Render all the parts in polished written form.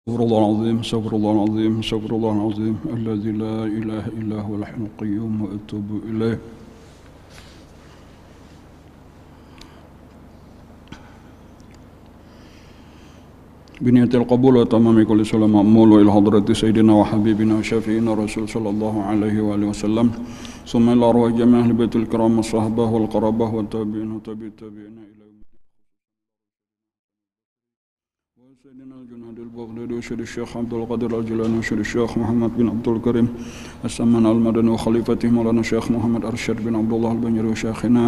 استغفر الله العظيم استغفر الله العظيم استغفر الله العظيم الذي لا إله إلا هو الحي القيوم وأتوب إليه. بنية القبول وتمام كل صلاة مأمول وإلى حضرة سيدنا وحبيبنا وشفيعنا رسول صلى الله عليه وآله وسلم ثم إلى أرواح جميع أهل بيت الكرام والصحابة والقرابة والتابعين وتابع التابعين إلى سيدنا الجناد البغدادي وشيخ الشيخ عبد القادر الجيلاني وشيخ الشيخ محمد بن عبد الكريم السمان المدني وخليفته مولانا الشيخ محمد أرشد بن عبد الله البنجري وشيخنا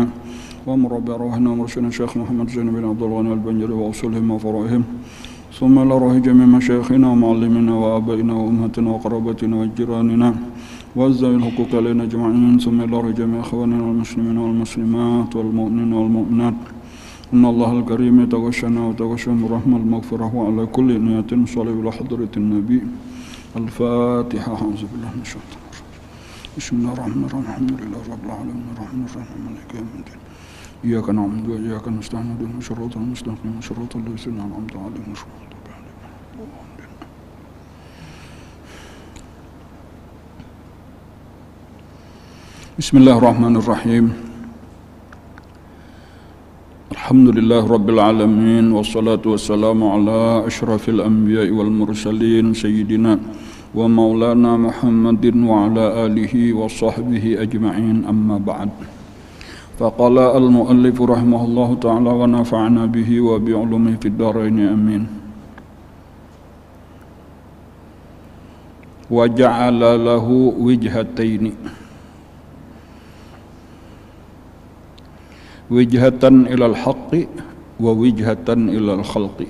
ومربي أرواحنا ومرشدنا الشيخ محمد زين بن عبد الغني البنجري وأصولهم وفروعهم ثم إلى روح جميع مشايخنا ومعلمنا وآبائنا وأمهاتنا وقرابتنا وجيراننا وذوي الحقوق علينا أجمعين ثم إلى روح جميع إخواننا المسلمين والمسلمات والمؤمنين والمؤمنات إن الله الكريم يتغشنا وتغشهم برحمة المغفرة وعلى كل نية صلي إلى حضرة النبي. الفاتحة. أعوذ بالله من الشيطان الرجيم. بسم الله الرحمن الرحيم الحمد لله رب العالمين الرحمن الرحيم مالك يوم الدين إياك نعبد وإياك نستعين اهدنا الصراط المستقيم صراط الذين أنعمت عليهم غير المغضوب عليهم. بسم الله الرحمن الرحيم. الحمد لله رب العالمين والصلاة والسلام على أشرف الأنبياء والمرسلين سيدنا ومولانا محمد وعلى آله وصحبه أجمعين أما بعد. فقال المؤلف رحمه الله تعالى ونفعنا به وبعلومه في الدارين آمين. وجعل له وجهتين wijhatan ilal haqqi wa wijhatan ilal khalqi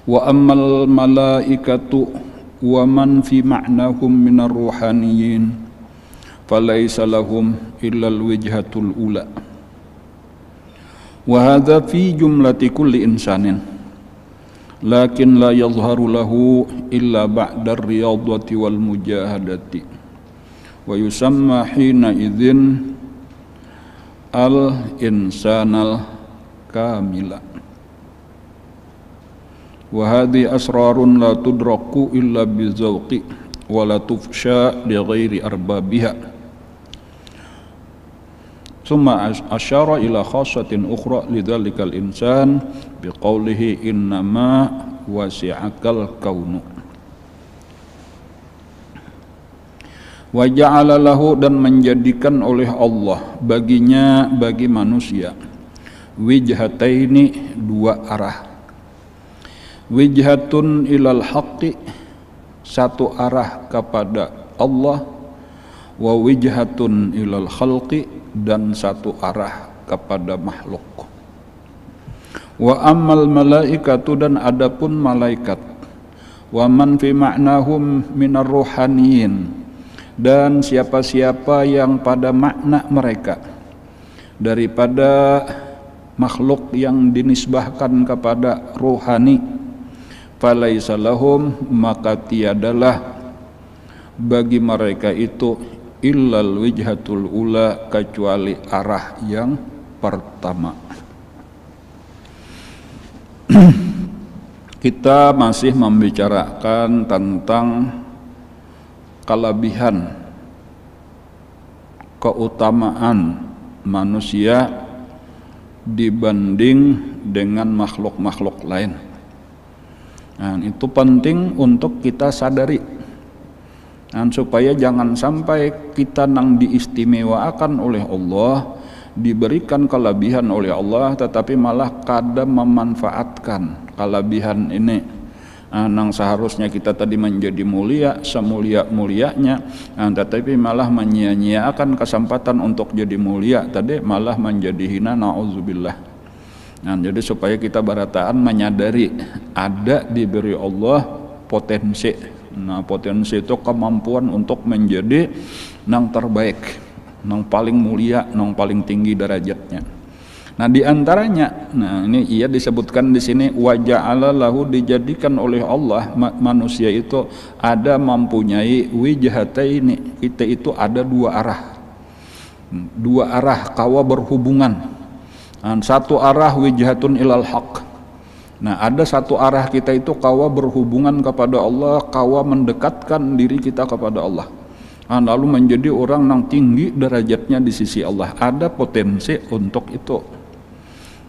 wa ammal malaikatu wa man fi ma'nahum minar ruhaniyin falaysa lahum illal wijhatul ula wa hadha fi jumlati kulli insanin lakin la yadhharu lahu illa ba'da riyadati wal mujahadati wa yusamma hina idzin al-insanal kamila wa hadhi asrarun la tudraku illa bizawqi wa la tufsha li ghairi arbabiha thumma asyara ila khassatin ukhra lidzalikal insan biqaulihi innama wasi'akal kaunu wa ja'ala lahu dan menjadikan oleh Allah baginya bagi manusia wijhataini dua arah wijhatun ilal haqqi satu arah kepada Allah wa wijhatun ilal khalqi dan satu arah kepada makhluk wa ammal malaikatu dan adapun malaikat wa man fi ma'nahum minar ruhaniyin dan siapa-siapa yang pada makna mereka daripada makhluk yang dinisbahkan kepada rohani falaisa lahum maka tiadalah bagi mereka itu illal wijhatul ula kecuali arah yang pertama. Kita masih membicarakan tentang kelebihan keutamaan manusia dibanding dengan makhluk-makhluk lain. Nah, itu penting untuk kita sadari. Dan supaya jangan sampai kita nang diistimewakan oleh Allah, diberikan kelebihan oleh Allah, tetapi malah kada memanfaatkan kelebihan ini. Nang seharusnya kita tadi menjadi mulia semulia-mulianya, tetapi malah menyia-nyiakan kesempatan untuk jadi mulia tadi malah menjadi hina, na'udzubillah. Jadi supaya kita barataan menyadari ada diberi Allah potensi. Potensi itu kemampuan untuk menjadi nang terbaik, nang paling mulia, nang paling tinggi derajatnya. Di antaranya, ini ia disebutkan di sini wa ja'ala lahu dijadikan oleh Allah manusia itu ada mempunyai wijhataini. Kita itu ada dua arah kawa berhubungan. Satu arah wijhatun ilal haq, Nah, ada satu arah kita itu kawa berhubungan kepada Allah, kawa mendekatkan diri kita kepada Allah. Nah, lalu menjadi orang yang tinggi derajatnya di sisi Allah. Ada potensi untuk itu.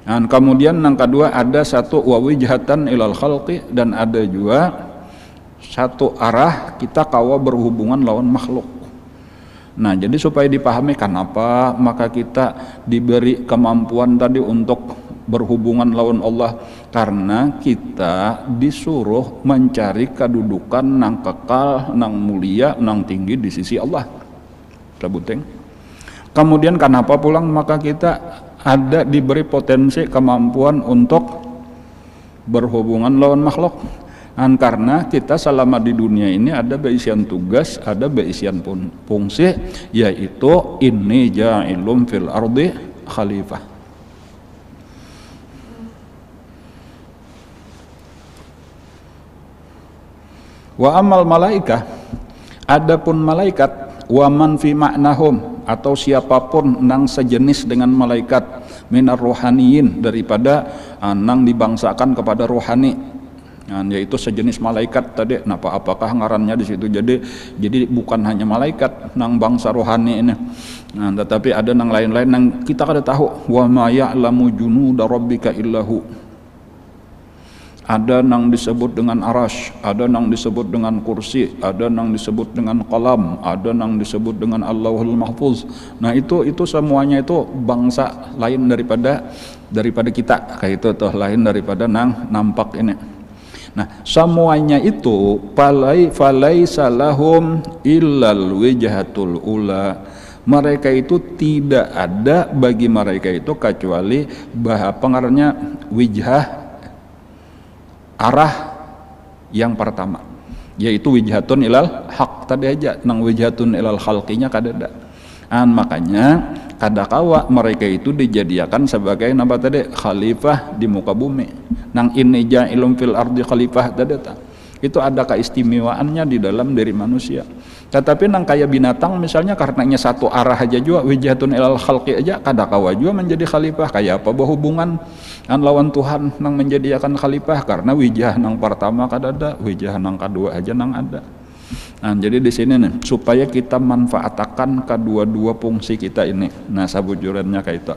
Nah, kemudian yang kedua ada satu wawijhatan ilal khalqi, dan ada juga satu arah kita kawa berhubungan lawan makhluk. Nah, jadi supaya dipahami kenapa maka kita diberi kemampuan tadi untuk berhubungan lawan Allah, karena kita disuruh mencari kedudukan nang kekal, nang mulia, nang tinggi di sisi Allah. Sebuteng. Kemudian kenapa pulang maka kita ada diberi potensi kemampuan untuk berhubungan lawan makhluk. Karena kita selama di dunia ini ada beisian tugas, ada beisian fungsi, yaitu inni ja'ilum fil ardi khalifah. Wa amal malaikah, adapun malaikat, wa man fi ma'nahum, atau siapapun nang sejenis dengan malaikat, minar rohaniyin, daripada nang dibangsakan kepada rohani, yaitu sejenis malaikat tadi. Nah, apakah ngarannya di situ? Jadi bukan hanya malaikat nang bangsa rohani ini, tetapi ada nang lain-lain nang kita kada tahu. Wa ma ya'lamu junuda rabbika illahu. Ada nang disebut dengan arash, ada nang disebut dengan kursi, ada nang disebut dengan qalam, ada nang disebut dengan Allahul Mahfuz. Nah, itu semuanya itu bangsa lain daripada kita, kayak itu tuh, lain daripada nang nampak ini. Nah, semuanya itu falaisa lahum illal wijhatul ula. Mereka itu tidak ada bagi mereka itu kecuali pengarangnya wijhah, arah yang pertama, yaitu wijhatun ilal haq tadi aja, nang wijhatun ilal khalqinya kadada. Makanya kadakawa mereka itu dijadikan sebagai nama tadi khalifah di muka bumi, nang inni ja'ilum fil ardi khalifah tadi. Itu ada keistimewaannya di dalam diri manusia. Tetapi nang kayak binatang misalnya, karenanya satu arah aja juga, wijhatun ilal khalqi aja kadakawa juga menjadi khalifah. Kayak apa berhubungan lawan Tuhan nang menjadikan khalifah, karena wijah nang pertama kadada, wijah nang kedua aja nang ada. Nah, jadi di sini nih supaya kita manfaatkan kedua-dua fungsi kita ini. Nah, sabujurannya kayak itu.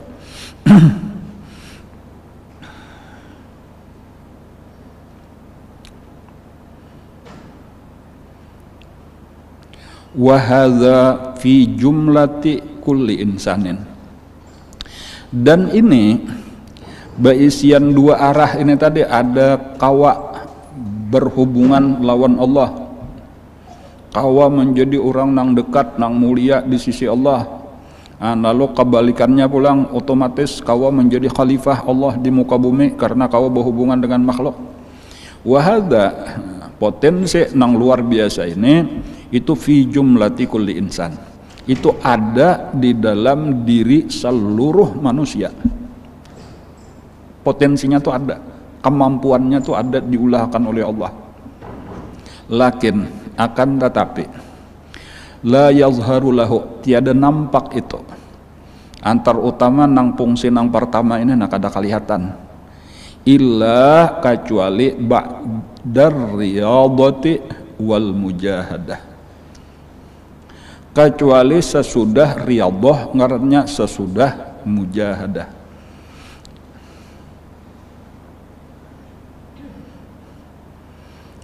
Wa hadza fi jumlati kulli insanin. Dan ini beisian dua arah ini tadi, ada kawa berhubungan lawan Allah, kawa menjadi orang nang dekat, nang mulia di sisi Allah. Lalu kebalikannya pulang, otomatis kawa menjadi khalifah Allah di muka bumi karena kawa berhubungan dengan makhluk. Wa hadza, potensi nang luar biasa ini itu fi jumlati kulli insan, itu ada di dalam diri seluruh manusia. Potensinya tuh ada, kemampuannya tuh ada, diulahkan oleh Allah. Lakin akan tetapi la yazharu lahu, tiada nampak itu. Antar utama nang fungsi nang pertama ini nak ada kelihatan, illa kecuali ba'dar riyadati wal mujahadah, kecuali sesudah riyadhah, ngarannya sesudah mujahadah.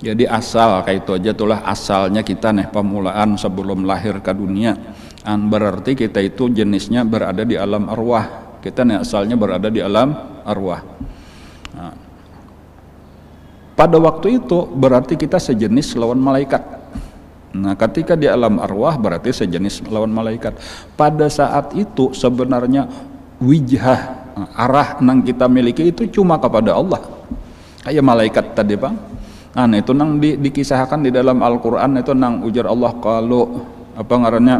Jadi asal kayak itu aja, itulah asalnya kita nih, pemulaan sebelum lahir ke dunia. Berarti kita itu jenisnya berada di alam arwah. Kita nih asalnya berada di alam arwah. Nah, pada waktu itu berarti kita sejenis lawan malaikat. Nah, ketika di alam arwah berarti sejenis lawan malaikat. Pada saat itu sebenarnya wijhah, arah nang kita miliki itu cuma kepada Allah. Kayak malaikat tadi, Bang. Nah, itu nang dikisahkan di dalam Al-Qur'an itu nang ujar Allah, kalau apa ngarannya,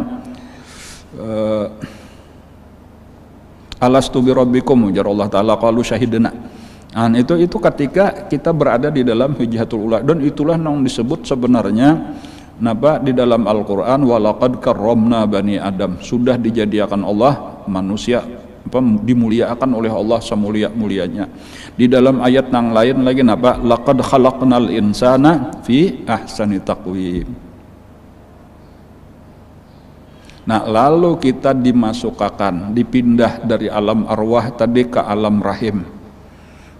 alastu bi rabbikum, ujar Allah taala, qalu syahidna. Nah, itu ketika kita berada di dalam wijhatul ula, dan itulah nang disebut sebenarnya napa di dalam Al-Qur'an, walaqad karramna bani Adam, sudah dijadikan Allah manusia dimuliakan oleh Allah semulia-mulianya. Di dalam ayat yang lain lagi napa? Laqad khalaqnal insana fi ahsani taqwim. Nah, lalu kita dimasukkan, dipindah dari alam arwah tadi ke alam rahim.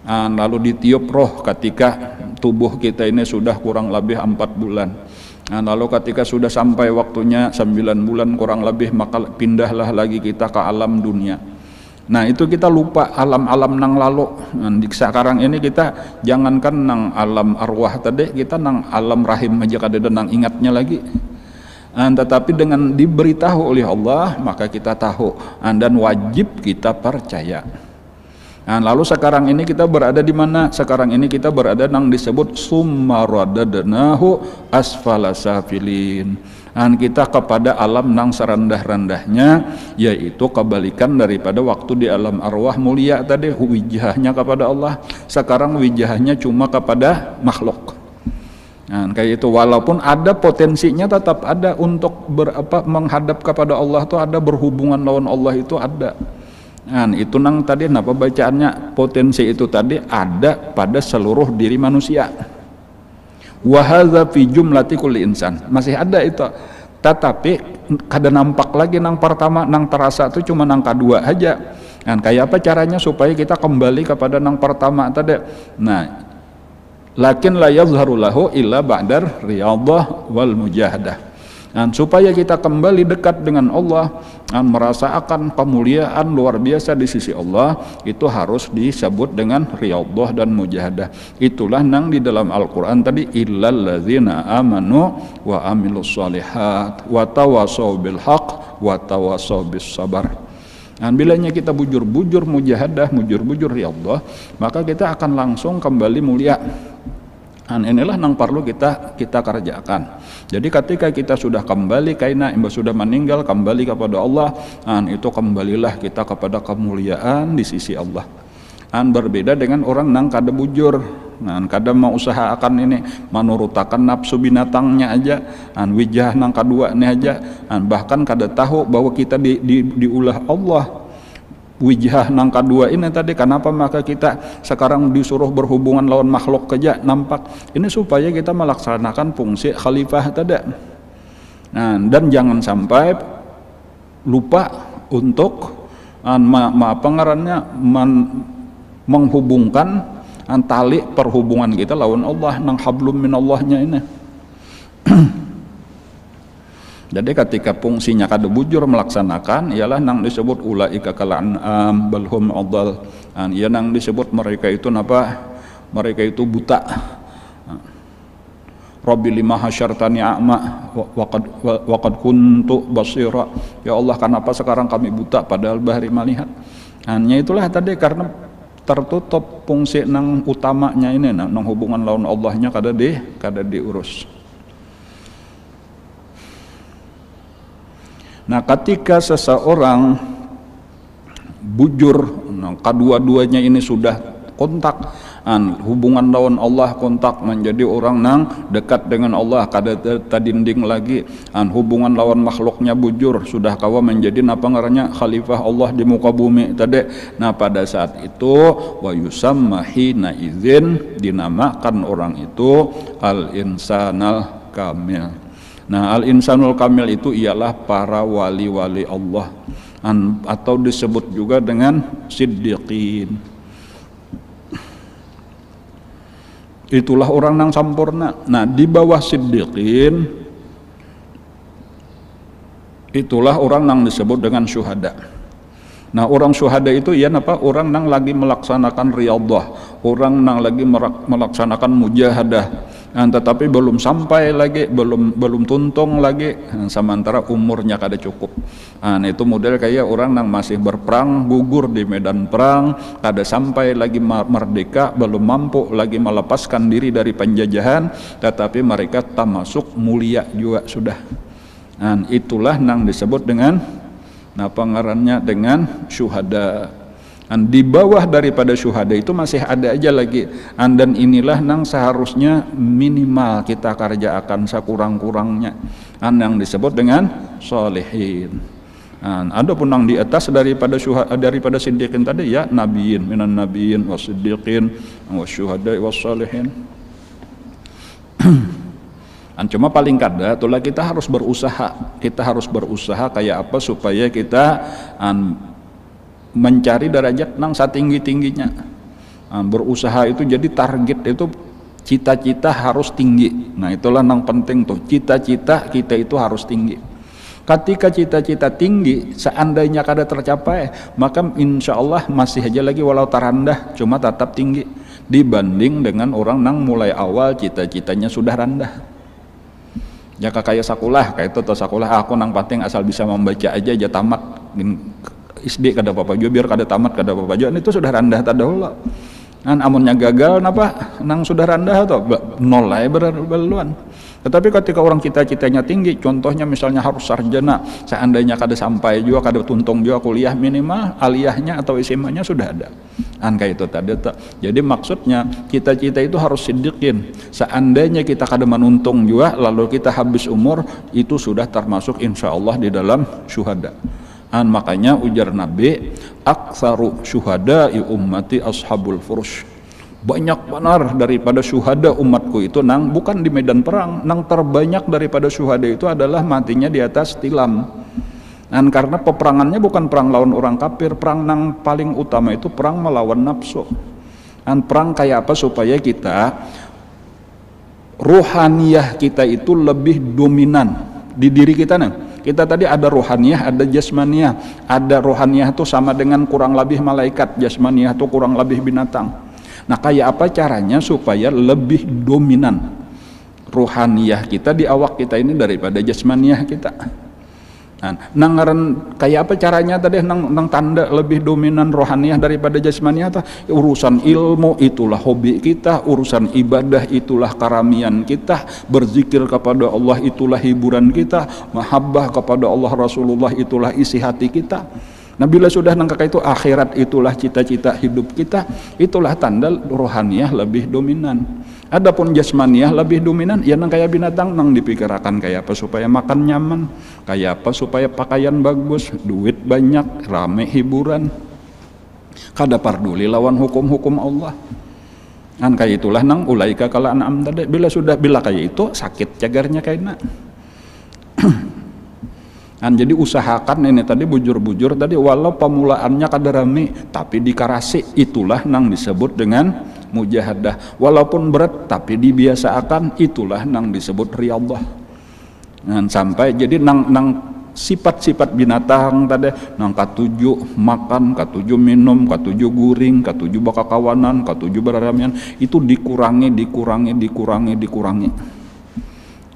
Nah, lalu ditiup roh ketika tubuh kita ini sudah kurang lebih 4 bulan. Nah, lalu ketika sudah sampai waktunya 9 bulan kurang lebih, maka pindahlah lagi kita ke alam dunia. Nah, itu kita lupa alam-alam nang lalu. Nah, sekarang ini kita jangankan nang alam arwah tadi, kita nang alam rahim aja kada nang ingatnya lagi. Tetapi dengan diberitahu oleh Allah, maka kita tahu dan wajib kita percaya. Nah, lalu sekarang ini kita berada di mana? Sekarang ini kita berada nang disebut summa radadnahu asfala safilin. Dan kita kepada alam nang serendah-rendahnya, yaitu kebalikan daripada waktu di alam arwah mulia tadi, wijahnya kepada Allah. Sekarang wijahnya cuma kepada makhluk. Nah, kayak itu, walaupun ada potensinya tetap ada untuk menghadap kepada Allah, itu ada, berhubungan lawan Allah itu ada. Nah, itu nang tadi napa bacaannya, potensi itu tadi ada pada seluruh diri manusia. Wa hadza fi jumlati kulli insan, masih ada itu, tetapi kada nampak lagi nang pertama, nang terasa itu cuma nang kedua aja. Nah, kayak apa caranya supaya kita kembali kepada nang pertama tadi? Nah, lakin la yazharu lahu illa ba'dar riyadhah wal mujahadah. Dan supaya kita kembali dekat dengan Allah dan merasakan kemuliaan luar biasa di sisi Allah, itu harus disebut dengan riyadhah dan mujahadah. Itulah nang di dalam Al-Qur'an tadi, illal ladzina amanu wa amilus shalihat wa tawassaw bil haqq wa tawassaw bis sabar. Dan bilanya kita bujur-bujur mujahadah, bujur-bujur riyadhah, maka kita akan langsung kembali mulia. Dan inilah yang perlu kita kerjakan. Jadi ketika kita sudah kembali kaina imba sudah meninggal kembali kepada Allah, dan itu kembalilah kita kepada kemuliaan di sisi Allah. Dan berbeda dengan orang nang kada bujur, nah kada mau usahakan ini menurutakan nafsu binatangnya aja, dan wijah nang kedua ini aja, dan bahkan kada tahu bahwa kita diulah Allah. Wijah nang kedua ini tadi, kenapa maka kita sekarang disuruh berhubungan lawan makhluk kerja nampak ini supaya kita melaksanakan fungsi khalifah tadi. Nah, dan jangan sampai lupa untuk menghubungkan tali perhubungan kita lawan Allah nang hablum minallahnya ini. Jadi ketika fungsinya kada bujur melaksanakan, ialah nang disebut ulaika kal an'am bal hum adall. Ia nang disebut mereka itu napa? Mereka itu buta. Rabbi lima hasyartani a'ma wa qad kuntu basira. Ya Allah, kenapa sekarang kami buta padahal bahari melihat? Hanya itulah tadi, karena tertutup fungsi nang utamanya ini, nang hubungan lawan Allahnya kada diurus. Nah, ketika seseorang bujur, nah, kedua-duanya ini sudah kontak, hubungan lawan Allah kontak, menjadi orang nang dekat dengan Allah, kada tadinding lagi, hubungan lawan makhluknya bujur, sudah kawa menjadi napa ngarannya khalifah Allah di muka bumi tadi. Nah, pada saat itu wa yusamma hina idzin, dinamakan orang itu al-insanal kamil. Nah, al-insanul kamil itu ialah para wali-wali Allah, atau disebut juga dengan siddiqin. Itulah orang yang sempurna. Nah, di bawah siddiqin itulah orang yang disebut dengan syuhada. Nah, orang syuhada itu ya apa? Orang yang lagi melaksanakan riyadhah, orang yang lagi melaksanakan mujahadah, tetapi belum sampai lagi, belum tuntung lagi, sementara umurnya kada cukup. Nah, itu model kayak orang yang masih berperang, gugur di medan perang, kada sampai lagi merdeka, belum mampu lagi melepaskan diri dari penjajahan, tetapi mereka termasuk mulia juga sudah. Nah, itulah yang disebut dengan pengarannya dengan syuhada. Dan di bawah daripada syuhada itu masih ada aja lagi, dan inilah nang seharusnya minimal kita kerjakan sekurang-kurangnya, yang disebut dengan sholihin. Ada pun yang di atas daripada siddiqin tadi ya nabiyin, minan nabiyin wasiddiqin wasyuhada wassalihin. Cuma paling kada itulah kita harus berusaha kayak apa supaya kita mencari derajat nang satinggi-tingginya. Berusaha itu jadi target itu cita-cita harus tinggi. Nah itulah nang penting tuh, cita-cita kita itu harus tinggi. Ketika cita-cita tinggi seandainya kada tercapai, maka insya Allah masih aja lagi walau terendah cuma tetap tinggi dibanding dengan orang nang mulai awal cita-citanya sudah rendah. Ya kayak sekolah, kayak itu atau sekolah aku nang penting asal bisa membaca aja tamat SD kada apa-apa juga biar kada tamat kada apa-apa juga itu sudah rendah tadahulu. Amunnya gagal napa nang sudah rendah atau nol lah berlaluan. Tetapi ketika orang cita-citanya tinggi, contohnya misalnya harus sarjana, seandainya kada sampai juga kada tuntung juga kuliah minimal aliyahnya atau SMA-nya sudah ada. Kayak itu tadi. Jadi maksudnya cita-cita itu harus siddiqin. Seandainya kita kada menuntung juga lalu kita habis umur itu sudah termasuk insya Allah di dalam syuhada. Makanya ujar Nabi, aktsaru syuhada'i ummati ashabul furush. Banyak benar daripada syuhada umatku itu nang bukan di medan perang, nang terbanyak daripada syuhada itu adalah matinya di atas tilam. Karena peperangannya bukan perang lawan orang kafir, perang nang paling utama itu perang melawan nafsu. Perang kayak apa supaya kita ruhaniyah kita itu lebih dominan di diri kita nih. Kita tadi ada rohaniyah, ada jasmaniyah. Ada rohaniyah itu sama dengan kurang lebih malaikat, jasmaniyah itu kurang lebih binatang. Nah kayak apa caranya supaya lebih dominan rohaniyah kita di awak kita ini daripada jasmaniyah kita. Kayak apa caranya tadi nang tanda lebih dominan rohaniyah daripada jasmaniyah tuh? Urusan ilmu itulah hobi kita, urusan ibadah itulah karamian kita, berzikir kepada Allah itulah hiburan kita, mahabbah kepada Allah Rasulullah itulah isi hati kita. Nah bila sudah nang kakak itu akhirat itulah cita-cita hidup kita, itulah tanda rohaniyah lebih dominan. Adapun jasmaniyah lebih dominan, ya nang kayak binatang nang dipikirkan kayak apa supaya makan nyaman, kayak apa supaya pakaian bagus, duit banyak, rame hiburan. Kada parduli lawan hukum-hukum Allah. Kayak itulah nang ulaika kal an'am tadi. Bila kayak itu sakit cagarnya kayaknya. Jadi usahakan ini tadi bujur-bujur tadi walau pemulaannya kada rame tapi dikarasi itulah nang disebut dengan mujahadah. Walaupun berat tapi dibiasakan itulah nang disebut riyadhah. Sampai jadi nang sifat-sifat binatang tadi nang katujuh makan, katujuh minum, katujuh guring, katujuh bakakawanan, katujuh beraramian itu dikurangi.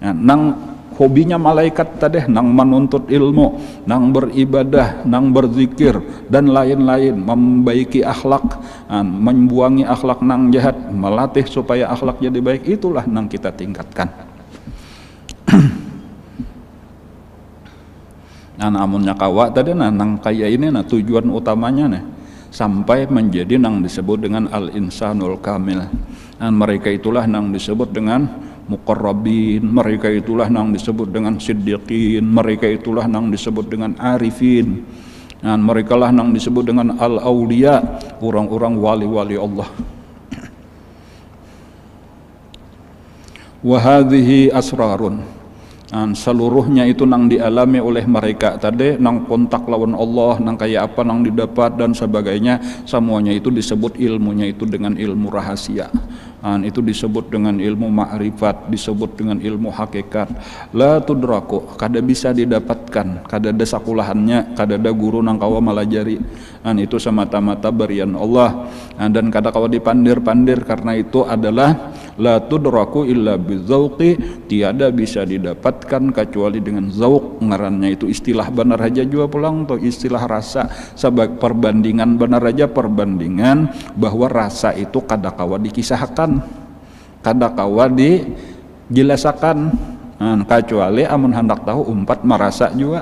Nang hobinya malaikat tadi nang menuntut ilmu, nang beribadah, nang berzikir dan lain-lain, membaiki akhlak, membuangi akhlak nang jahat, melatih supaya akhlak jadi baik, itulah nang kita tingkatkan. Amunnya kawa tadi nang kayak ini tujuan utamanya sampai menjadi nang disebut dengan al-insanul kamil. Mereka itulah nang disebut dengan muqarrabin, mereka itulah nang disebut dengan siddiqin, mereka itulah nang disebut dengan arifin, dan mereka lah nang disebut dengan al-auliya, orang-orang wali-wali Allah. Wa hadhihi asrarun, seluruhnya itu nang dialami oleh mereka tadi, nang kontak lawan Allah, nang kayak apa nang didapat dan sebagainya, semuanya itu disebut ilmunya itu dengan ilmu rahasia. Itu disebut dengan ilmu ma'rifat, disebut dengan ilmu hakikat. La tudraku, kada bisa didapatkan, kada ada sakulahannya, kada ada guru nang kawa malajari. Itu semata-mata berian Allah. Dan kada kawa dipandir-pandir, karena itu adalah la tudraku illa bizauqi, tiada bisa didapatkan kecuali dengan zauq. Ngarannya itu istilah benar aja juga pulang atau istilah rasa. Sebagai perbandingan benar aja, perbandingan bahwa rasa itu kada kawa dikisahkan, kada kawa dijelaskan, kecuali amun hendak tahu umpat merasa juga.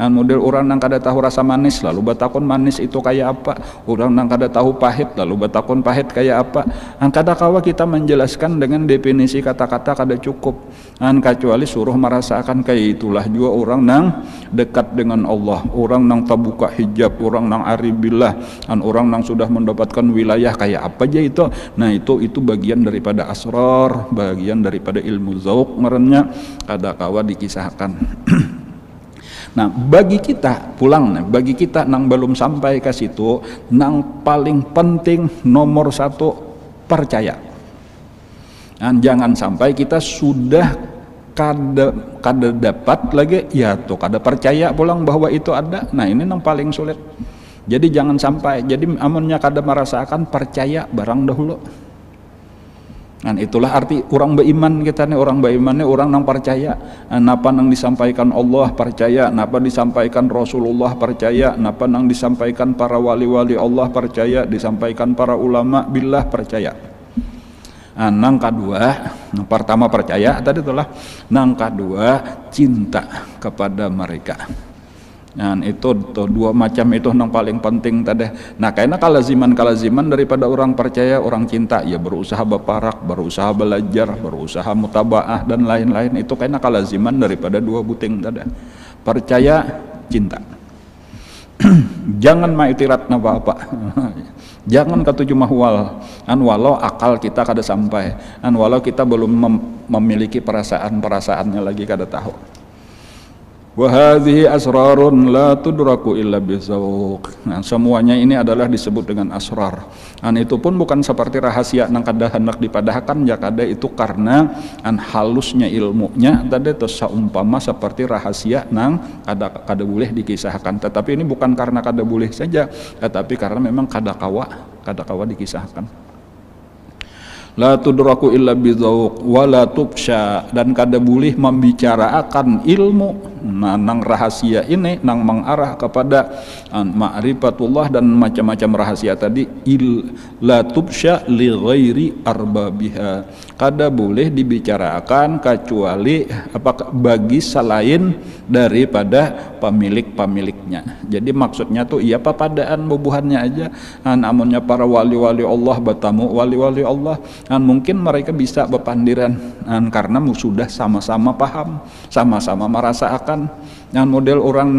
Model orang nang kada tahu rasa manis lalu batakon manis itu kayak apa, orang nang kada tahu pahit lalu batakon pahit kayak apa. Kada kawa kita menjelaskan dengan definisi kata-kata kada cukup, kecuali suruh merasakan kayak itulah juga orang nang dekat dengan Allah, orang nang tabuka hijab, orang nang aribillah, orang nang sudah mendapatkan wilayah kayak apa aja itu. Nah itu bagian daripada asrar, bagian daripada ilmu zauq ngarannya, kada kawa dikisahkan. Nah bagi kita bagi kita nang belum sampai ke situ, nang paling penting nomor satu percaya. Jangan sampai kita sudah kada dapat lagi ya tuh kada percaya pulang bahwa itu ada. Nah ini nang paling sulit. Jadi jangan sampai, jadi amunnya kada merasakan percaya barang dahulu. Nah itulah arti orang beriman kita nih, orang beriman nih orang nang percaya. Napa nang disampaikan Allah percaya, napa disampaikan Rasulullah percaya, napa nang disampaikan para wali-wali Allah percaya, disampaikan para ulama billah percaya. Nang kedua, nang pertama percaya tadi itulah, nang kedua cinta kepada mereka. Nah itu dua macam itu yang paling penting tadi. Nah karena kalaziman daripada orang percaya, orang cinta ya berusaha berparak, berusaha belajar, berusaha mutabaah dan lain-lain. Itu karena kalaziman daripada dua buting tadi, percaya cinta. Jangan maitirat apa-apa. Jangan ketujuh mahwal, walau akal kita kada sampai, walau kita belum memiliki perasaannya lagi kada tahu. Wa hadhihi asrarun la tudraku illa bizauq. Nah, semuanya ini adalah disebut dengan asrar. Itu pun bukan seperti rahasia nang kada hendak dipadahkan ya kada, itu karena halusnya ilmunya tadi itu seumpama seperti rahasia nang kada boleh dikisahkan. Tetapi ini bukan karena kada boleh saja, tetapi karena memang kada kawa dikisahkan. La tudraku illa bizauq wala tubsya, dan kada boleh membicarakan ilmu nang rahasia ini nang mengarah kepada ma'rifatullah dan macam-macam rahasia tadi. La tubsya li ghairi arbabiha, kada boleh dibicarakan kecuali bagi selain daripada pemiliknya. Jadi maksudnya tuh iya papadaan bubuhannya aja. Namunnya para wali-wali Allah bertamu wali-wali Allah, mungkin mereka bisa berpandiran karena sudah sama-sama paham, sama-sama merasakan. Model orang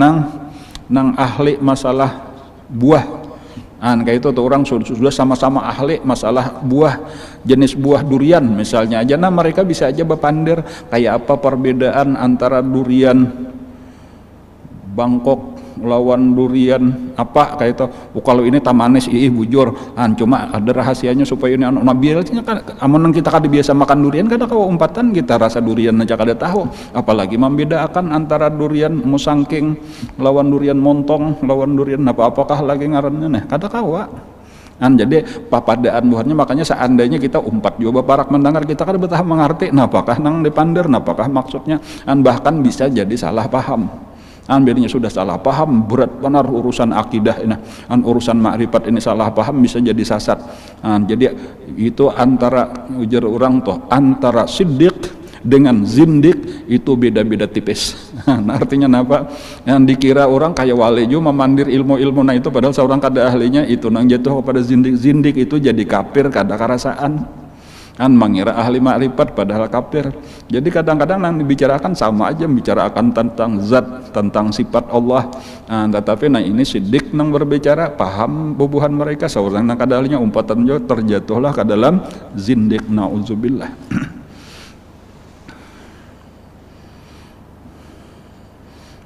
nang ahli masalah buah, kayak itu tuh orang sudah sama-sama ahli masalah buah, jenis buah durian misalnya aja. Nah mereka bisa aja berpandir kayak apa perbedaan antara durian Bangkok lawan durian apa kayak itu. Kalau ini tamanis bujur, cuma ada rahasianya supaya ini nabialnya kan. Amun kita kada biasa makan durian kada kawa umpatan kita rasa durian aja kada tahu, apalagi membedakan antara durian musangking lawan durian montong lawan durian apakah lagi ngarannya nah kada kawa. Jadi papadaan buahnya, makanya seandainya kita umpat juga parak mendengar kita kada betah mengerti napakah nang dipandir, napakah maksudnya, bahkan bisa jadi salah paham. Biasanya sudah salah paham, berat benar urusan akidah ini, urusan makrifat ini salah paham bisa jadi sasat. Jadi itu antara ujar orang tuh antara siddiq dengan zindik itu beda-beda tipis. Artinya apa? Yang dikira orang kayak wali juga memandir ilmu-ilmu nah itu padahal seorang kada ahlinya itu nang jatuh kepada zindik itu jadi kafir kada karasaan. Mengira ahli makrifat padahal kafir. Jadi kadang-kadang yang dibicarakan sama aja, bicarakan tentang zat, tentang sifat Allah, tetapi ini siddiq nang berbicara paham bubuhan mereka, seorang nang kadalnya umpatan jo terjatuhlah ke dalam zindik, nauzubillah.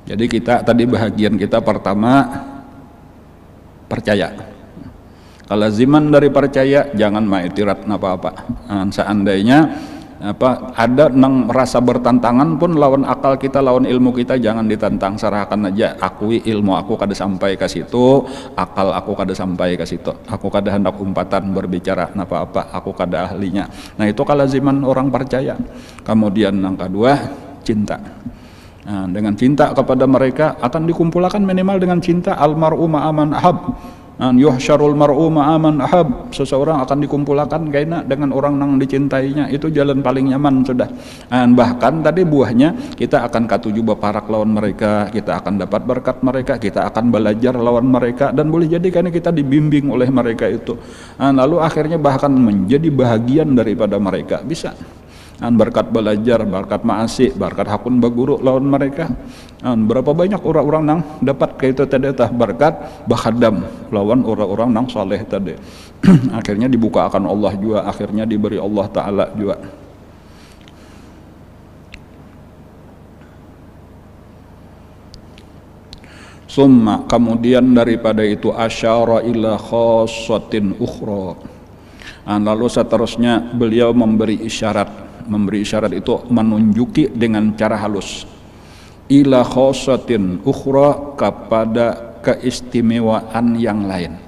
Jadi kita tadi bahagian kita pertama percaya. Kalaziman dari percaya, jangan maitirat apa-apa. Seandainya ada nang rasa bertantangan pun lawan akal kita, lawan ilmu kita, jangan ditantang, serahkan aja. Akui ilmu aku kada sampai ke situ, akal aku kada sampai ke situ, aku kada hendak umpatan berbicara apa-apa, aku kada ahlinya. Nah itu kalaziman orang percaya. Kemudian yang kedua cinta. Dengan cinta kepada mereka akan dikumpulkan minimal dengan cinta almar'u ma'aman ahab. An yuhsyarul mar'u ma'aman ahab, seseorang akan dikumpulkan kayaknya dengan orang yang dicintainya. Itu jalan paling nyaman sudah. Bahkan tadi buahnya kita akan katuju baparak lawan mereka, kita akan dapat berkat mereka, kita akan belajar lawan mereka, dan boleh jadi karena kita dibimbing oleh mereka itu. Lalu akhirnya bahkan menjadi bahagian daripada mereka, bisa. Berkat belajar, berkat maasi, berkat hakun baguru lawan mereka. Berapa banyak orang-orang nang dapat kayak itu tadi berkat bahadam lawan orang-orang nang saleh tadi. Akhirnya dibuka akan Allah juga, akhirnya diberi Allah Ta'ala juga. Summa, kemudian daripada itu asyara ila khassatin ukhra. Lalu seterusnya beliau memberi isyarat. Memberi isyarat itu menunjuki dengan cara halus. Ila khassatin ukhra, kepada keistimewaan yang lain.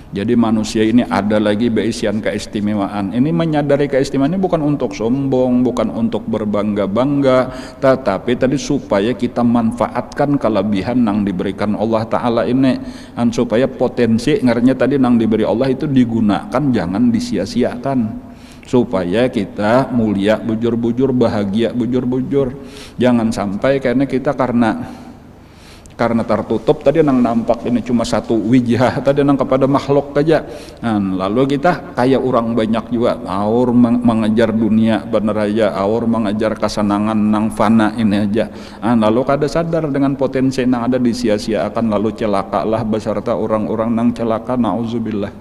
Jadi manusia ini ada lagi beisian keistimewaan. Ini menyadari keistimewaan ini bukan untuk sombong, bukan untuk berbangga-bangga, tetapi tadi supaya kita manfaatkan kelebihan yang diberikan Allah Ta'ala ini, dan supaya potensi ngarnya tadi yang diberi Allah itu digunakan, jangan disia-siakan. Supaya kita mulia bujur-bujur, bahagia bujur-bujur. Jangan sampai karena kita karena tertutup tadi nang nampak ini cuma satu wijah tadi nang kepada makhluk saja. Lalu kita kayak orang banyak juga aur mengejar dunia bener aja, aur mengejar kesenangan nang fana ini aja. Lalu kada sadar dengan potensi yang ada disia-siakan, lalu celakalah beserta orang-orang nang celaka, nauzubillah.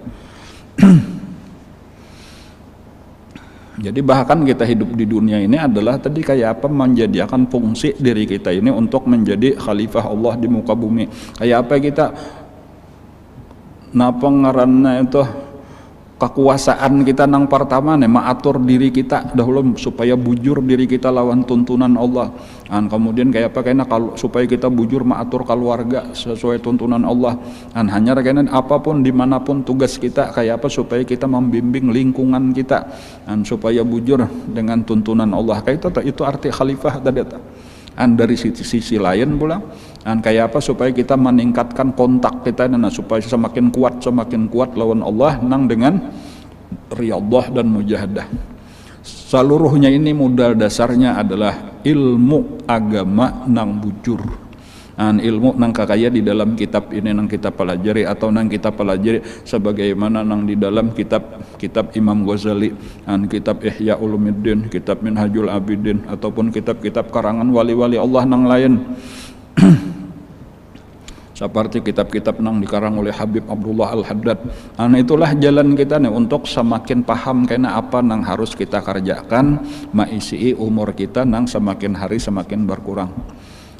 Jadi bahkan kita hidup di dunia ini adalah tadi kayak apa, menjadikan fungsi diri kita ini untuk menjadi khalifah Allah di muka bumi. Kayak apa kita napa ngaranna itu kekuasaan kita nang pertama nih mengatur diri kita dahulu supaya bujur diri kita lawan tuntunan Allah. Kemudian kayak apa kayaknya kalau supaya kita bujur mengatur keluarga sesuai tuntunan Allah. Hanya kayaknya apapun dimanapun tugas kita kayak apa supaya kita membimbing lingkungan kita supaya bujur dengan tuntunan Allah. Kayak itu arti khalifah tadi. Dari sisi lain pula kayak apa supaya kita meningkatkan kontak kita supaya semakin kuat lawan Allah nang dengan riyadhah dan mujahadah. Seluruhnya ini modal dasarnya adalah ilmu agama nang bujur. Ilmu nang kakaya di dalam kitab ini nang kita pelajari atau nang kita pelajari sebagaimana nang di dalam kitab Imam Ghazali, kitab Ihya Ulumuddin, kitab Minhajul Abidin, ataupun kitab-kitab karangan wali-wali Allah nang lain. Seperti kitab-kitab nang dikarang oleh Habib Abdullah Al-Haddad. Itulah jalan kita nih untuk semakin paham kena apa nang harus kita kerjakan, maisi umur kita nang semakin hari semakin berkurang.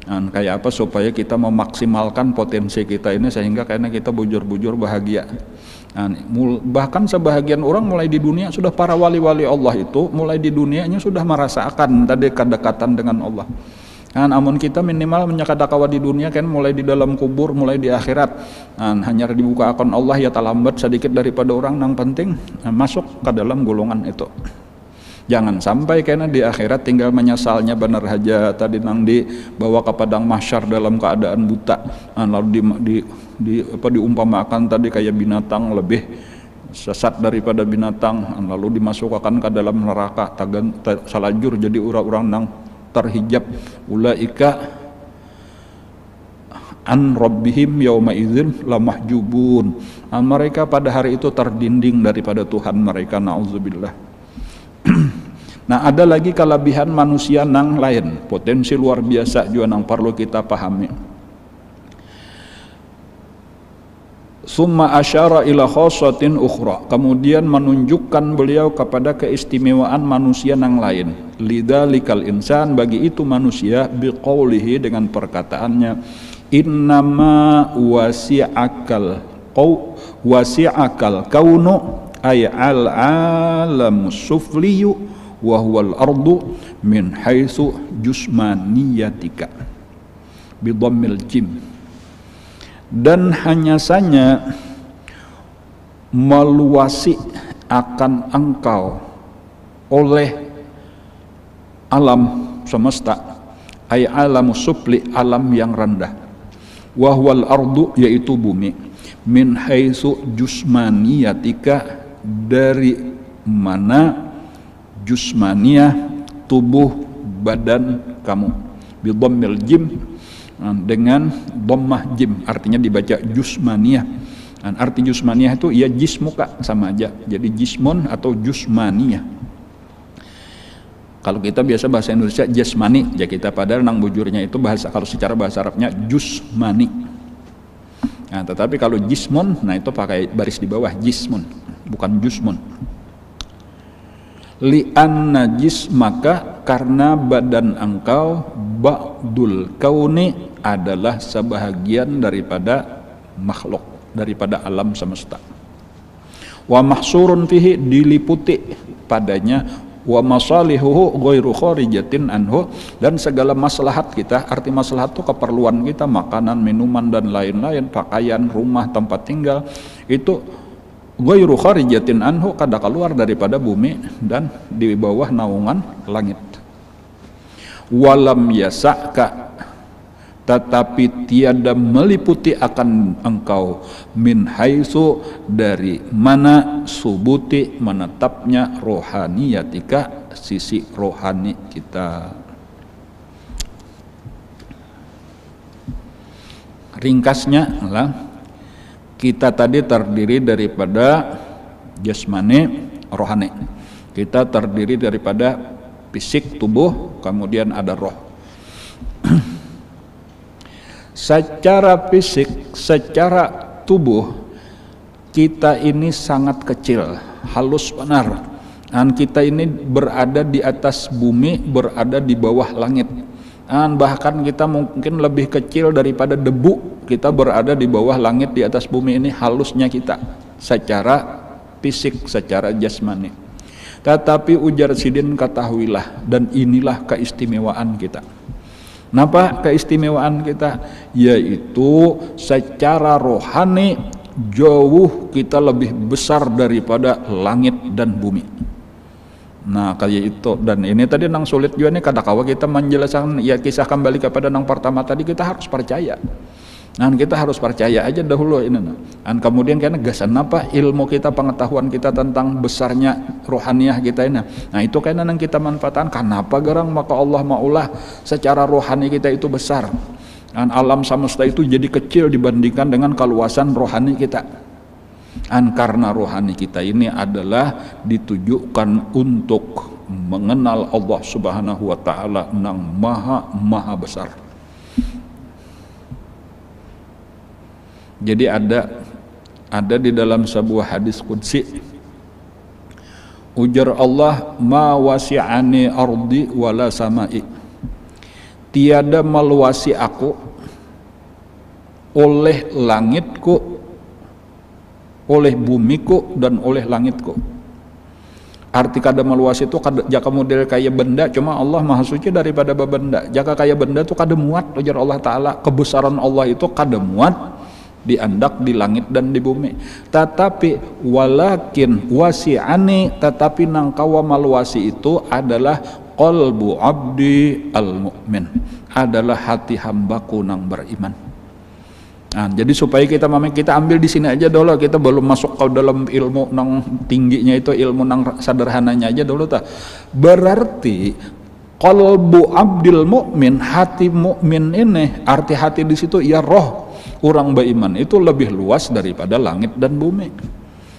Kayak apa supaya kita memaksimalkan potensi kita ini sehingga karena kita bujur-bujur bahagia. Bahkan sebahagian orang mulai di dunia sudah para wali-wali Allah itu mulai di dunianya sudah merasakan tadi kedekatan dengan Allah. Namun kita minimal menyakadakawa di dunia kan mulai di dalam kubur, mulai di akhirat. Hanya dibuka akun Allah ya talambat sedikit daripada orang yang penting masuk ke dalam golongan itu. Jangan sampai karena di akhirat tinggal menyesalnya benar aja tadi nang dibawa ke padang mahsyar dalam keadaan buta, lalu diumpamakan tadi kayak binatang lebih sesat daripada binatang, lalu dimasukkan ke dalam neraka salajur jadi orang-orang nang terhijab. Ulaika an rabbihim yauma idzin lamahjubun. Mereka pada hari itu terdinding daripada Tuhan mereka, nauzubillah. Nah, ada lagi kelebihan manusia nang lain, potensi luar biasa juga nang perlu kita pahami. Summa asyara ila khassatin ukhra, kemudian menunjukkan beliau kepada keistimewaan manusia nang lain. Lidzalikal insan, bagi itu manusia, biqaulihi, dengan perkataannya, innama wasi'akal kaunu ay al-alamus sufliyu wa huwal ardu min haitsu jusmaniyatika bi dhammil jim. Dan hanya saja meluasi akan engkau oleh alam semesta, ay alamus sufli, alam yang rendah, wa huwal ardu, yaitu bumi, min haitsu jusmaniyatika, dari mana jusmaniyah tubuh badan kamu, bi dhammil jim, dengan dhammah jim, artinya dibaca jusmaniyah. Dan arti jusmaniyah itu ya jismuka, sama aja, jadi jismun atau jusmaniyah. Kalau kita biasa bahasa Indonesia jasmani, ya kita padahal nang bujurnya itu bahasa, kalau secara bahasa Arabnya jusmani. Nah, tetapi kalau jismun, nah itu pakai baris di bawah, jismun, bukan jusmun. Li'anna jismaka, karena badan engkau, ba'dul kauni, adalah sebahagian daripada makhluk, daripada alam semesta. Wa mahsurun fihi, diliputi padanya, wa masalihuhu ghairu kharijatin anhu, dan segala maslahat kita, arti maslahat itu keperluan kita, makanan, minuman dan lain-lain, pakaian, rumah, tempat tinggal, itu ghairu kharijatin anhu, kada keluar daripada bumi dan di bawah naungan langit. Walam yasa'ka, tetapi tiada meliputi akan engkau, min haitsu, dari mana, subuti, menetapnya, rohaniyatika, sisi rohani kita. Ringkasnya adalah kita tadi terdiri daripada jasmani, rohani. Kita terdiri daripada fisik, tubuh, kemudian ada roh. Secara fisik, secara tubuh, kita ini sangat kecil, halus benar. Dan kita ini berada di atas bumi, berada di bawah langit. Dan bahkan kita mungkin lebih kecil daripada debu. Kita berada di bawah langit, di atas bumi ini, halusnya kita secara fisik, secara jasmani. Tetapi ujar Sidin, ketahuilah, dan inilah keistimewaan kita. Kenapa keistimewaan kita? Yaitu secara rohani jauh kita lebih besar daripada langit dan bumi. Nah kayak itu, dan ini tadi nang sulit juga nih kadakawa kita menjelaskan, ya kisah kembali kepada nang pertama tadi, kita harus percaya. Nah kita harus percaya aja dahulu ini. Dan kemudian karena gasan apa ilmu kita, pengetahuan kita tentang besarnya rohaniah kita ini. Nah itu karena yang kita manfaatkan. Kenapa garang maka Allah maulah secara rohani kita itu besar. Dan alam semesta itu jadi kecil dibandingkan dengan keluasan rohani kita. Dan karena rohani kita ini adalah ditujukan untuk mengenal Allah Subhanahu wa taala yang maha besar. Jadi ada di dalam sebuah hadis qudsi, ujar Allah, ma wasi'ani ardi wala sama'i, tiada meluasi aku oleh langitku, oleh bumiku, dan oleh langitku. Arti kada meluasi itu jaka model kayak benda, cuma Allah maha suci daripada benda. Jaka kayak benda itu kada muat, ujar Allah Ta'ala, kebesaran Allah itu kada muat diandak di langit dan di bumi. Tetapi walakin wasi'ani, tetapi nang kawa maluasi itu adalah qalbu abdi al-mu'min, adalah hati hambaku nang beriman. Nah, jadi supaya kita ambil di sini aja dulu, kita belum masuk ke dalam ilmu nang tingginya itu, ilmu nang sederhananya aja dulu ta. Berarti qalbu abdil mu'min, hati mukmin ini, arti hati di situ ya roh orang beriman itu lebih luas daripada langit dan bumi.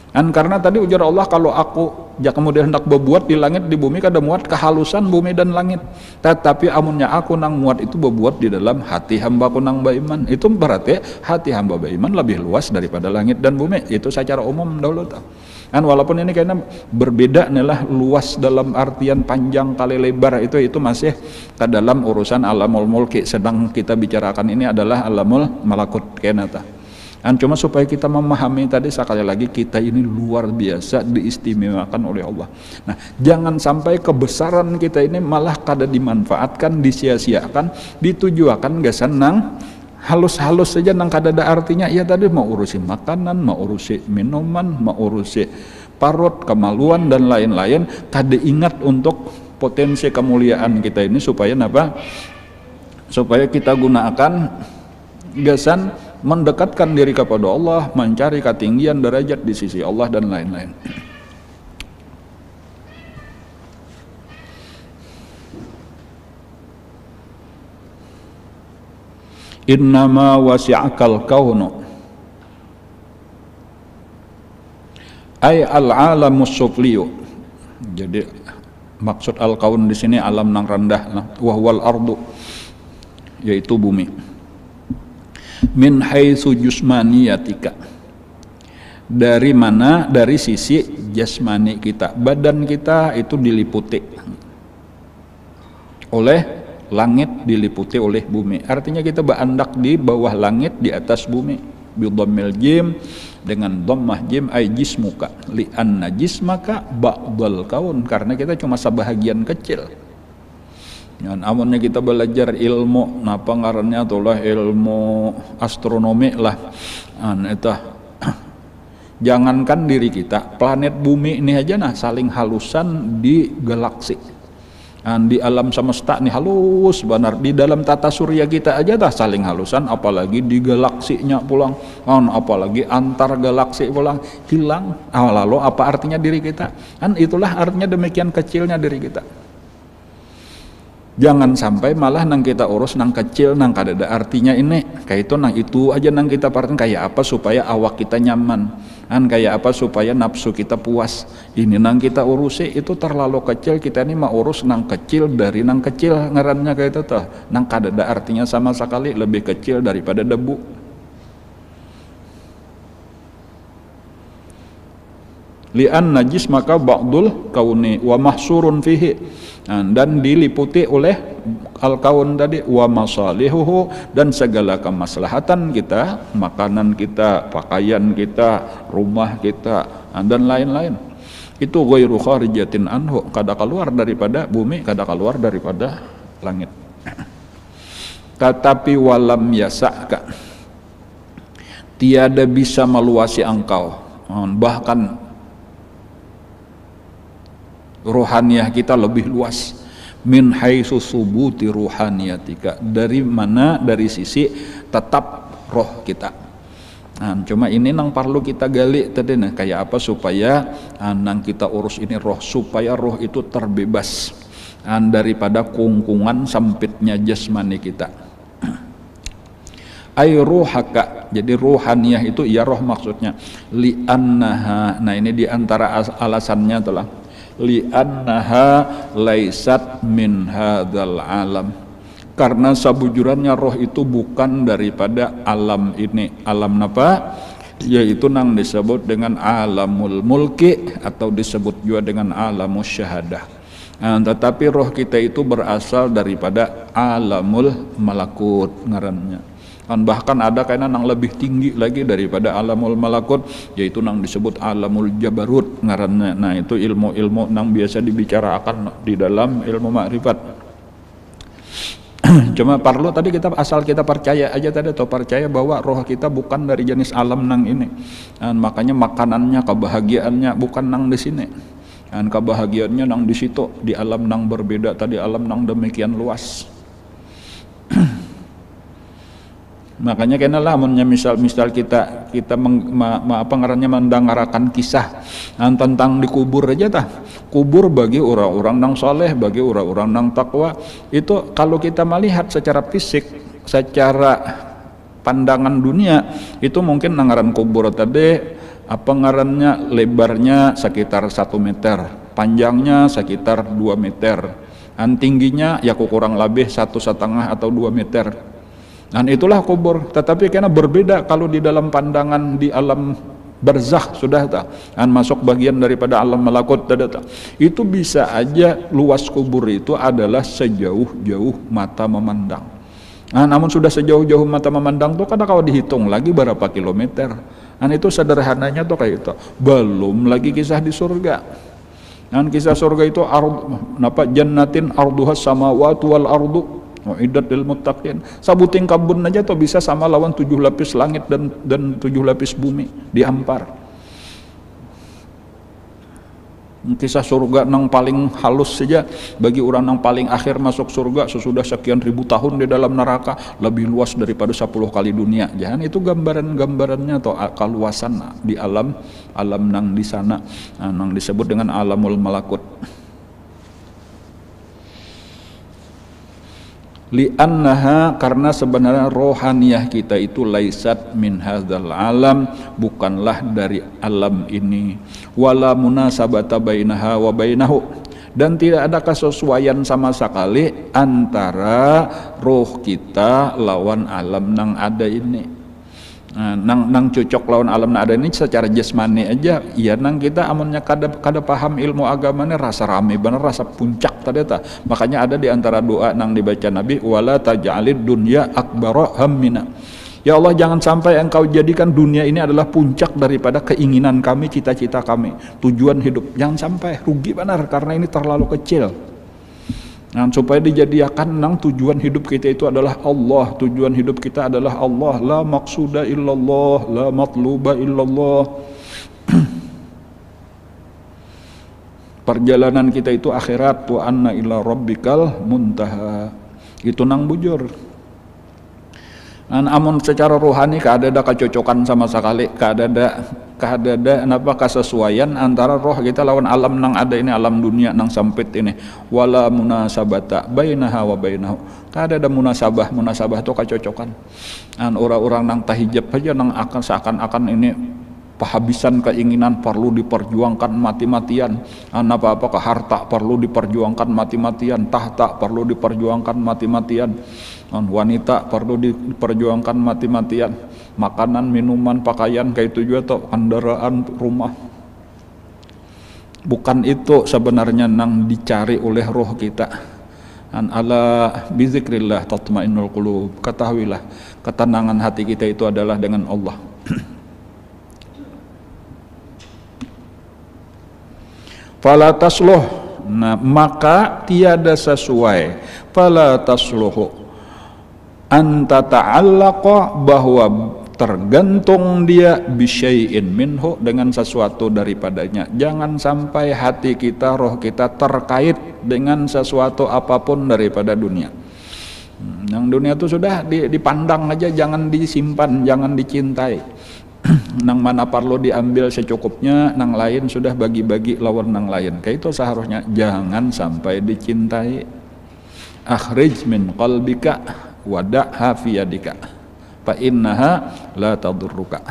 Dan karena tadi ujar Allah, kalau aku kemudian hendak berbuat di langit di bumi kada muat kehalusan bumi dan langit, tetapi amunnya aku nang muat itu berbuat di dalam hati hambaku nang beriman, itu berarti hati hamba beriman lebih luas daripada langit dan bumi. Itu secara umum dahulu tahu. Dan walaupun ini kayaknya berbeda nih lah, luas dalam artian panjang kali lebar, itu masih ke dalam urusan alamul mulki. Sedang kita bicarakan ini adalah alamul malakut kenata. Dan cuma supaya kita memahami tadi, sekali lagi kita ini luar biasa diistimewakan oleh Allah. Nah jangan sampai kebesaran kita ini malah kada dimanfaatkan, disia-siakan, ditujuakan gak senang halus-halus saja nang kada ada artinya. Ya tadi mau urusi makanan, mau urusi minuman, mau urusi parut, kemaluan dan lain-lain, kada ingat untuk potensi kemuliaan kita ini, supaya apa? Supaya kita gunakan gasan mendekatkan diri kepada Allah, mencari ketinggian derajat di sisi Allah dan lain-lain. Innama wasi'akal kaunu ay al-alamus sufliyu. Jadi maksud al-kaun di sini alam nang rendah, wa huwal ardu, yaitu bumi. Min haitsu jusmaniyatika, dari mana? Dari sisi jasmani kita, badan kita itu diliputi oleh langit, diliputi oleh bumi. Artinya kita berandak di bawah langit, di atas bumi. Bi dhammil jim, dengan dhammah jim, ay jismuka, li anna jismaka ba'dal kaun, karena kita cuma sebahagian kecil. Dan amunnya kita belajar ilmu, napa ngarannya itulah ilmu astronomi lah, itu jangankan diri kita, planet bumi ini aja nah saling halusan di galaksi, di alam semesta nih halus benar, di dalam tata surya kita aja dah saling halusan, apalagi di galaksinya pulang, apalagi antar galaksi pulang hilang. Lalu apa artinya diri kita? Itulah artinya demikian kecilnya diri kita. Jangan sampai malah nang kita urus nang kecil, nang kadada artinya ini kayak itu nang itu aja nang kita partin, kayak apa supaya awak kita nyaman, kayak apa supaya nafsu kita puas, ini nang kita urusi itu terlalu kecil, kita ini mau urus nang kecil dari nang kecil, ngarannya kayak itu tuh nang kadada artinya sama sekali, lebih kecil daripada debu. Li'an najis maka ba'dul kauni wa mahsurun fihi, dan diliputi oleh al-kaun tadi, wa masalihuhu, dan segala kemaslahatan kita, makanan kita, pakaian kita, rumah kita, dan lain-lain. Itu ghairu kharijatin anhu, kada keluar daripada bumi, kada keluar daripada langit. Tetapi walam yasa'ka, tiada bisa meluasi engkau, bahkan rohaniyah kita lebih luas, min haitsu subuti ruhaniyatika, dari mana? Dari sisi tetap roh kita. Cuma ini nang perlu kita gali tadi, kayak apa supaya nang kita urus ini roh, supaya roh itu terbebas daripada kungkungan sempitnya jasmani kita. Ay ruhaka, jadi ruhaniyah itu ya roh maksudnya, li annaha, nah ini diantara alasannya itulah, li'annaha laisat min hadzal alam, karena sabujurannya roh itu bukan daripada alam ini. Alam apa? Yaitu nang disebut dengan alamul mulki, atau disebut juga dengan alamus syahadah. Tetapi roh kita itu berasal daripada alamul malakut ngarannya. Bahkan ada kainan nang lebih tinggi lagi daripada alamul malakut, yaitu nang disebut alamul jabarut ngarannya. Nah itu ilmu-ilmu nang biasa dibicarakan di dalam ilmu makrifat. Cuma perlu tadi kita asal kita percaya aja tadi, atau percaya bahwa roh kita bukan dari jenis alam nang ini. Makanya makanannya, kebahagiaannya bukan nang di sini. Kebahagiaannya nang di situ, di alam nang berbeda tadi, alam nang demikian luas. Makanya kena lah misal kita apa ngarannya mendangarakan kisah tentang dikubur aja tah. Kubur bagi orang-orang nang soleh, bagi orang-orang nang takwa, itu kalau kita melihat secara fisik, secara pandangan dunia, itu mungkin nangaran kubur tadi apa ngarannya lebarnya sekitar 1 meter, panjangnya sekitar 2 meter, dan tingginya ya kurang lebih 1,5 atau 2 meter. Dan itulah kubur. Tetapi karena berbeda kalau di dalam pandangan di alam barzakh sudah tak, dan masuk bagian daripada alam malakut tak. Itu bisa aja luas kubur itu adalah sejauh-jauh mata memandang. Namun sudah sejauh-jauh mata memandang tuh kadang kalau dihitung lagi berapa kilometer. Dan itu sederhananya tuh kayak itu. Belum lagi kisah di surga. Dan kisah surga itu jannatin arduhas samawati wal ardu uiddat lil muttaqin. Sabuting kabun aja tuh bisa sama lawan 7 lapis langit dan 7 lapis bumi diampar. Kisah surga nang paling halus saja bagi orang nang paling akhir masuk surga sesudah sekian ribu tahun di dalam neraka lebih luas daripada 10 kali dunia. Jangan itu gambarannya atau kaluasan di alam nang di sana, nang disebut dengan alamul malakut. Li'annaha, karena sebenarnya rohaniyah kita itu laisat min hadzal alam, bukanlah dari alam ini, wala munasabata bainaha wa bainahu, dan tidak ada kesesuaian sama sekali antara roh kita lawan alam nang ada ini. Nang cocok lawan alam nang ada ini secara jasmani aja ya, nang kita amunnya kada paham ilmu agamanya rasa rame bener, rasa puncak tadi ta. Makanya ada di antara doa nang dibaca Nabi, wala taj'alid dunya akbara hammina. Ya Allah, jangan sampai engkau jadikan dunia ini adalah puncak daripada keinginan kami, cita-cita kami, tujuan hidup. Jangan sampai, rugi benar karena ini terlalu kecil. Nah, supaya dijadikan nang tujuan hidup kita itu adalah Allah, tujuan hidup kita adalah Allah, la maqsuda illallah, la matluba illallah. Perjalanan kita itu akhirat, wa anna ila rabbikal muntaha. Itu nang bujur. Amun secara rohani kada ada kecocokan sama sekali, kada ada kesesuaian antara roh kita lawan alam nang ada ini, alam dunia nang sempit ini. Wala munasabata bainaha wa bainahu, kada ada munasabah itu kecocokan. Orang-orang nang tahijab aja nang akan seakan-akan ini penghabisan keinginan perlu diperjuangkan mati-matian, apa-apa ke harta perlu diperjuangkan mati-matian, tahta perlu diperjuangkan mati-matian, wanita perlu diperjuangkan mati-matian, makanan, minuman, pakaian kayak itu juga tuh, kendaraan, rumah. Bukan itu sebenarnya nang dicari oleh roh kita. Ala bizikrillah tatmainnul qulub, ketahuilah ketenangan hati kita itu adalah dengan Allah. Fala tasluh, nah maka tiada sesuai, fala tasluhu anta ta'allaqa, bahwa tergantung dia bisyai'in minhu, dengan sesuatu daripadanya. Jangan sampai hati kita, roh kita terkait dengan sesuatu apapun daripada dunia. Yang dunia itu sudah dipandang aja, jangan disimpan, jangan dicintai. Nang mana perlu diambil secukupnya, nang lain sudah bagi-bagi lawan nang lain. Kayak itu seharusnya jangan sampai dicintai. Akhrij min qalbika wada'ha fi yadika fa innaha la tadurruka.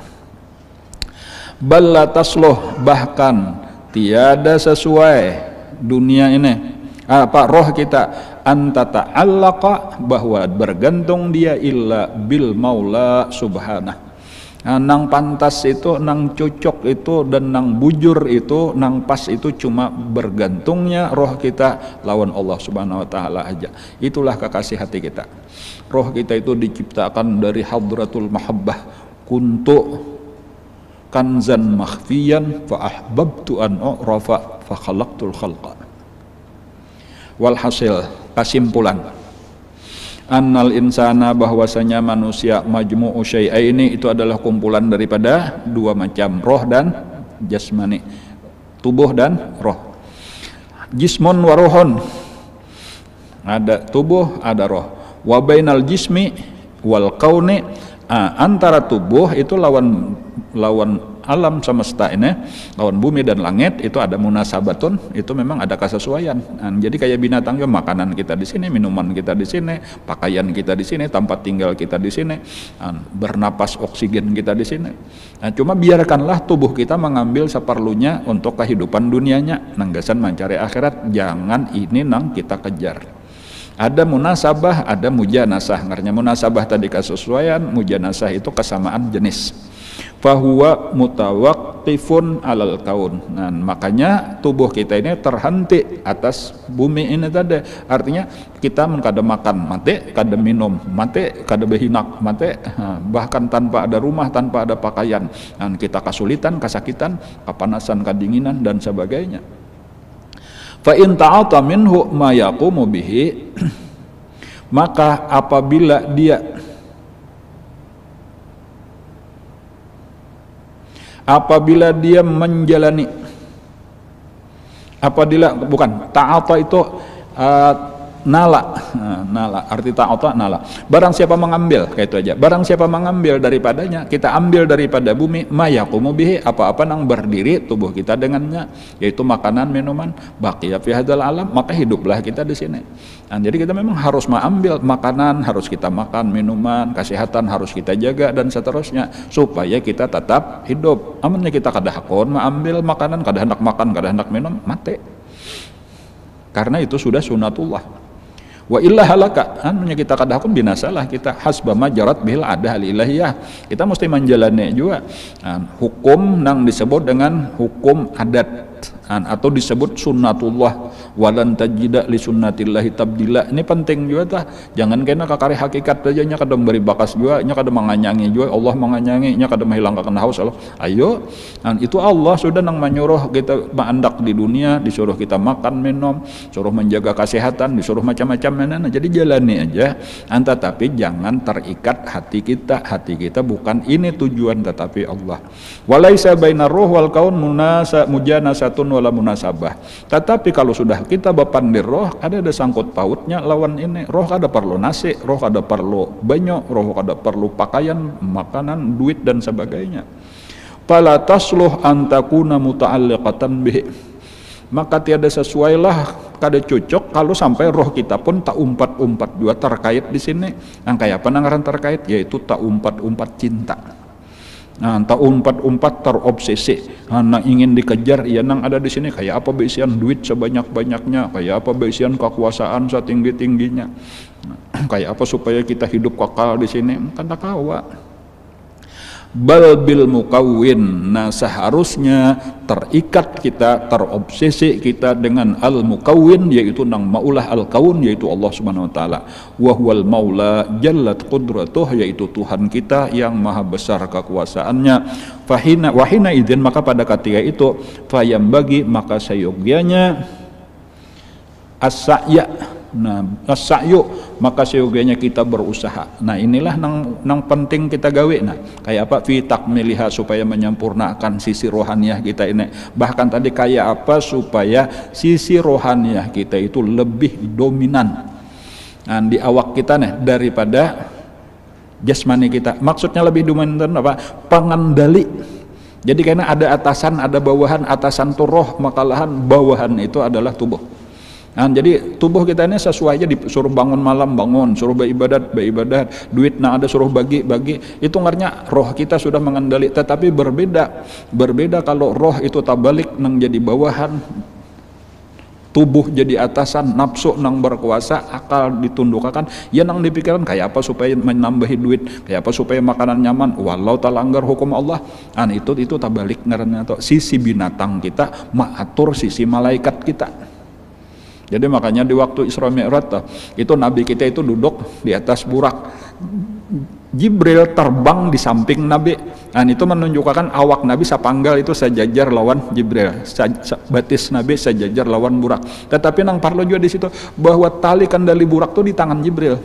Bal la tasluh, bahkan tiada sesuai dunia ini, roh kita, anta ta'allaqa, bahwa bergantung dia, illa bil maula subhanah. Nang pantas itu, nang cocok itu, dan nang bujur itu, nang pas itu cuma bergantungnya roh kita lawan Allah subhanahu wa ta'ala aja. Itulah kekasih hati kita. Roh kita itu diciptakan dari hadratul mahabbah, kuntu kanzan makhfiyan fa ahbabtu an u'rafa fa khalaqtul khalqa. Walhasil, kesimpulan, annal insana, bahwasanya manusia, majmu'u syai'aini, itu adalah kumpulan daripada dua macam, roh dan jasmani, tubuh dan roh. Jismun wa ruhun, ada tubuh ada roh. Wa bainal jismi wal kauni, antara tubuh itu lawan alam semesta ini, lawan bumi dan langit, itu ada munasabatun, itu memang ada kesesuaian. Jadi kayak binatang, makanan kita di sini, minuman kita di sini, pakaian kita di sini, tempat tinggal kita di sini, bernapas oksigen kita di sini. Cuma biarkanlah tubuh kita mengambil seperlunya untuk kehidupan dunianya, nanggasan mencari akhirat, jangan ini nang kita kejar. Ada munasabah, ada mujanasah. Ngarnya munasabah tadi kesesuaian, mujanasah itu kesamaan jenis. Fahuwa mutawaqqifun alal kaun. Nah, makanya tubuh kita ini terhenti atas bumi ini tadi. Artinya kita kada makan mati, kada minum mati, kada behinak mati, bahkan tanpa ada rumah, tanpa ada pakaian. Dan kita kesulitan, kesakitan, kepanasan, kedinginan dan sebagainya. Fa in ta'ata minhu ma yaqumu bihi, maka apabila dia menjalani Apabila bukan ta'ata itu nala, nala arti ta'ata nala. Barang siapa mengambil, kayak itu aja. Barang siapa mengambil daripadanya, kita ambil daripada bumi, mayaqumu bihi, apa-apa nang berdiri tubuh kita dengannya, yaitu makanan, minuman, baqiya fi hadzal alam, maka hiduplah kita di sini. Nah, jadi kita memang harus mengambil makanan, harus kita makan, minuman, kesehatan harus kita jaga dan seterusnya supaya kita tetap hidup. Amunnya kita kada hakon mengambil makanan, kada hendak makan, kada hendak minum, mati. Karena itu sudah sunatullah. Wa illa halaka, anunya kita kada hakun binasalah kita hasba majarat bil adah ilahiyah. Kita mesti menjalani juga hukum nang disebut dengan hukum adat atau disebut sunnatullah, walan tajida li sunnatillahi tabdila. Ini penting juga tah, jangan kena kakari hakikat saja nya kada beri bakas juga, nya kada menganyangi juga Allah menganyangi, nya kada menghilangkan haus Allah. Ayo, itu Allah sudah nang menyuruh kita mandak di dunia, disuruh kita makan minum, suruh menjaga kesehatan, disuruh macam-macam. Nah, jadi jalani aja, tetapi jangan terikat hati kita bukan ini tujuan tetapi Allah. Walaisa bainar ruh wal kaun mujanasatun wala munasabah. Tetapi kalau sudah kita bapandir roh, ada sangkut pautnya lawan ini. Roh kada perlu nasi, roh kada perlu banyak, roh kada perlu pakaian, makanan, duit dan sebagainya. Fala tasluh antakuna muta'alliqatan bihi. Maka tiada sesuailah, kada cocok kalau sampai roh kita pun tak umpat-umpat juga terkait di sini. Yang kayak apa nangaran terkait, yaitu tak umpat-umpat cinta. Nah, tak umpat-umpat terobsesi. Nah, ingin dikejar, ya nang ada di sini kayak apa beisian duit sebanyak-banyaknya, kayak apa beisian kekuasaan setinggi-tingginya. Nah, kayak apa supaya kita hidup kekal di sini, kan tak kawa. Bal bil mukawwin. Nah, seharusnya terikat kita, terobsesi kita dengan al mukawwin, yaitu nang maulah al kaun, yaitu Allah Subhanahu wa taala. Wa huwal maula jallat qudratuh, yaitu Tuhan kita yang maha besar kekuasaannya. Wahina idzin, maka pada ketika itu fayam bagi, maka sayogyanya as-sa'ya. Nah, as-sa'yu, maka seyogianya kita berusaha. Nah, inilah nang penting kita gawe. Nah, kayak apa fi takmiliha, supaya menyempurnakan sisi rohaniah kita ini. Bahkan tadi kayak apa supaya sisi rohaniah kita itu lebih dominan di awak kita nih daripada jasmani kita. Maksudnya lebih dominan apa? Pengendali. Jadi karena ada atasan, ada bawahan. Atasan itu roh, maka lahan bawahan itu adalah tubuh. Nah, jadi tubuh kita ini sesuai aja, disuruh bangun malam bangun, suruh beribadat, duit nah ada suruh bagi. Itu ngarnya roh kita sudah mengendali. Tetapi berbeda kalau roh itu tabalik nang jadi bawahan, tubuh jadi atasan, nafsu nang berkuasa, akal ditundukkan, ya nang dipikirkan kayak apa supaya menambahi duit, kayak apa supaya makanan nyaman, walau talanggar hukum Allah. Itu tabalik ngarannya atau sisi binatang kita mengatur sisi malaikat kita. Jadi makanya di waktu Isra Mi'raj itu Nabi kita itu duduk di atas burak, Jibril terbang di samping Nabi. Itu menunjukkan awak Nabi sapanggal itu sejajar lawan Jibril, batis Nabi sejajar lawan burak. Tetapi nang parlo juga di situ bahwa tali kendali burak itu di tangan Jibril.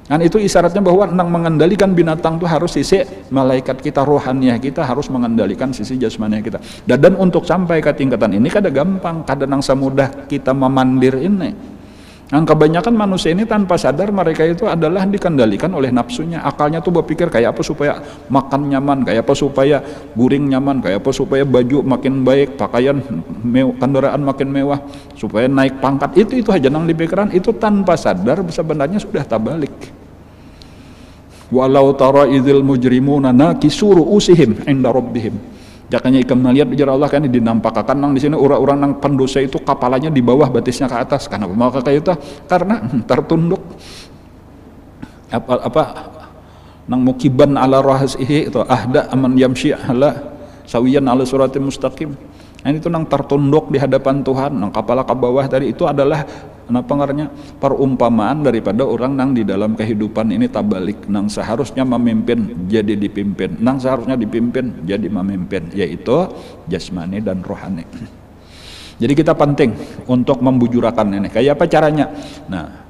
Itu isyaratnya bahwa nang mengendalikan binatang itu harus sisi malaikat kita, rohaniah kita harus mengendalikan sisi jasmaniah kita. Dan untuk sampai ke tingkatan ini kada gampang, kada nang semudah kita memandir ini. Kebanyakan manusia ini tanpa sadar mereka itu adalah dikendalikan oleh nafsunya. Akalnya tuh berpikir kayak apa supaya makan nyaman, kayak apa supaya guring nyaman, kayak apa supaya baju makin baik, pakaian kendaraan makin mewah, supaya naik pangkat. Itu aja nang dipikiran, itu tanpa sadar sebenarnya sudah tabalik. Walau tara idzil mujrimuna nakisu ru'usihim 'inda rabbihim. Jakanya ikam melihat ujar Allah kan dinampakkan nang di sini orang-orang nang pendosa itu kepalanya di bawah, batisnya ke atas. Kenapa maka kayak itu? Karena tertunduk apa nang mukiban ala rahasihi itu ahda aman yamshi ala sawiyan ala suratim mustaqim. Itu nang tertunduk di hadapan Tuhan, nang kepala ke bawah tadi itu adalah pengarnya perumpamaan daripada orang nang di dalam kehidupan ini tabalik, nang seharusnya memimpin jadi dipimpin, nang seharusnya dipimpin jadi memimpin, yaitu jasmani dan rohani. Jadi kita penting untuk membujurakan ini. Kayak apa caranya? Nah,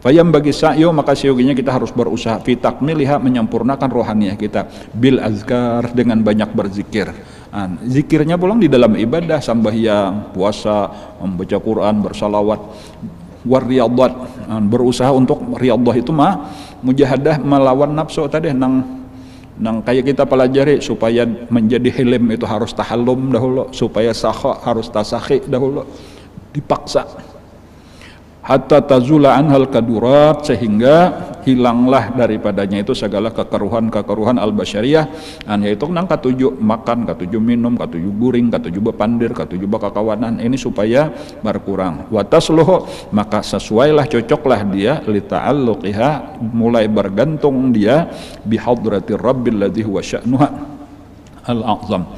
fayam bagi sa'yo, maka seyoginya kita harus berusaha fi takmiliha, menyempurnakan rohaniah kita bil azkar, dengan banyak berzikir. Zikirnya pulang di dalam ibadah, sembahyang, puasa, membaca Quran, bersalawat, warriyadat, berusaha untuk riyadhah itu mah mujahadah melawan nafsu tadi nang kayak kita pelajari supaya menjadi hilim itu harus tahallum dahulu, supaya sakha harus tasakhi dahulu, dipaksa hatta tazula anhal kadurat, sehingga hilanglah daripadanya itu segala kekeruhan al-basyariyah, yaitu nang katujuh makan, katujuh minum, katujuh guring, katujuh bepandir, katujuh bakakawanan, ini supaya berkurang. Watasluhu, maka sesuailah, cocoklah dia li ta'alluqiha, mulai bergantung dia bihadratir rabbil ladzi huwa sya'nuha al-a'zam,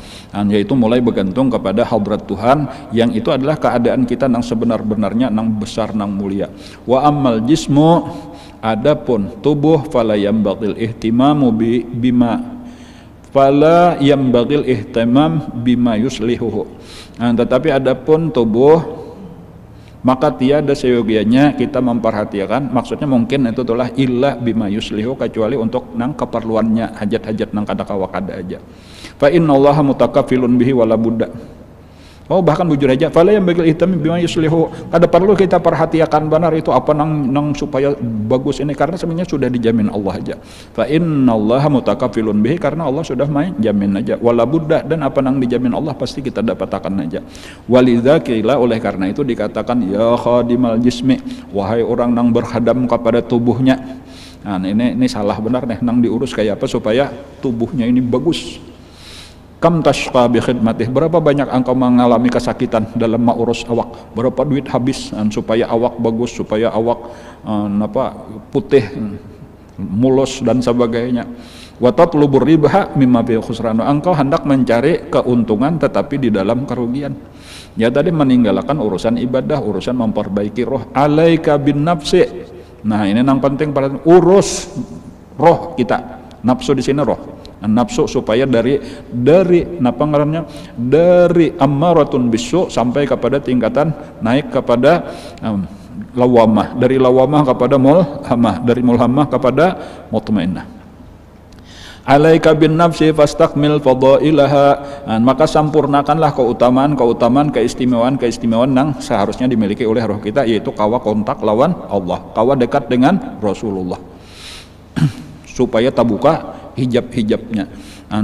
yaitu mulai bergantung kepada hadrat Tuhan yang itu adalah keadaan kita nang sebenar-benarnya, nang besar, nang mulia. Wa ammal jismu, adapun tubuh, fala yambagil ihtimamu bima fala yambagil ihtimam bima yuslihuhu, tetapi adapun tubuh maka tiada seyogianya kita memperhatikan, maksudnya mungkin itu itulah illa bima yuslihu, kecuali untuk nang keperluannya, hajat-hajat nang kada aja. Fa innallaha mutakaffilun bihi wala budda. Oh, bahkan bujur aja, fala yang bagil ihtam bima yuslihu, kada perlu kita perhatikan benar itu apa nang supaya bagus ini, karena sebenarnya sudah dijamin Allah aja. Fa innallaha mutakaffilun bihi, karena Allah sudah main jamin aja. Wala budda, dan apa nang dijamin Allah pasti kita dapatkan aja. Walidza qila, oleh karena itu dikatakan ya khadimal jismi, wahai orang nang berkhadam kepada tubuhnya. Ini salah benar nih, nang diurus kayak apa supaya tubuhnya ini bagus. Kam tashqa bi khidmatih, berapa banyak engkau mengalami kesakitan dalam mengurus awak, berapa duit habis supaya awak bagus, supaya awak putih, mulus dan sebagainya. Wa tatlubur ribha mimma fi khusran, engkau hendak mencari keuntungan tetapi di dalam kerugian. Ya tadi meninggalkan urusan ibadah, urusan memperbaiki roh. Alaika bin nafsi, nah ini yang penting, urus roh kita. Nafsu di sini roh. Nafsu supaya dari napa ngarannya, dari ammaratun bisu sampai kepada tingkatan naik kepada lawamah, dari lawamah kepada mulhamah, dari mulhamah kepada mutmainnah. Alaika bin nafsi fastakmil fadailaha, maka sampurnakanlah keutamaan, keistimewaan yang seharusnya dimiliki oleh roh kita, yaitu kawa kontak lawan Allah, kawa dekat dengan Rasulullah supaya tabuka hijab-hijabnya,